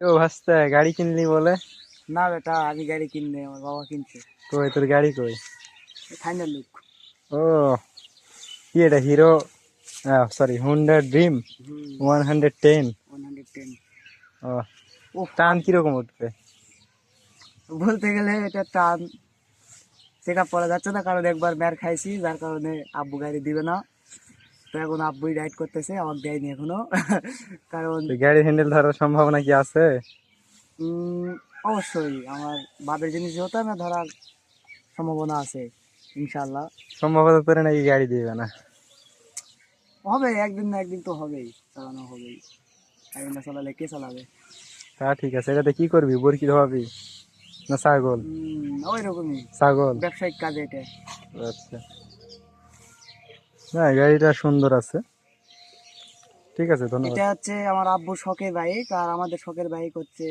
ও ভাস্তা গাড়ি কিনলি বলে? না বেটা, আমি গাড়ি কিনলে আমার বাবা কিনছে। কই তোর গাড়ি কই? Final look. ও কি এটা হিরো, সরি হুন্ডা ড্রিম 110। 110। ও ও টান কিরকম উঠবে? বলতে গেলে এটা টান চেক আপ করা যাচ্ছে না, কারণ একবার ম্যার খাইছি, যার কারণে আব্বু গাড়ি দিবে না। তো এখন আব্বুই রাইড করতেছে, আমাকে দেয়নি এখনো। কারণ তো গাড়ির হ্যান্ডেল ধরার সম্ভাবনা কি আছে? উম, অবশ্যই আমার বাপের জিনিস যেহেতু না, ধরার সম্ভাবনা আছে ইনশাল্লাহ। সম্ভবত তোরে নাকি গাড়ি দিবে না। হবে একদিন না একদিন তো হবেই, চালানো হবেই। একদিন না চালালে কে চালাবে? তা ঠিক আছে, এটাতে কি করবি? বরকি ধোয়াবি না ছাগল? ওই রকমই ছাগল। ব্যবসায়িক কাজ এটা। আচ্ছা, না গাড়িটা সুন্দর আছে। ঠিক আছে, ধন্যবাদ। এটা হচ্ছে আমার আব্বুর শখের বাইক, আর আমাদের শখের বাইক হচ্ছে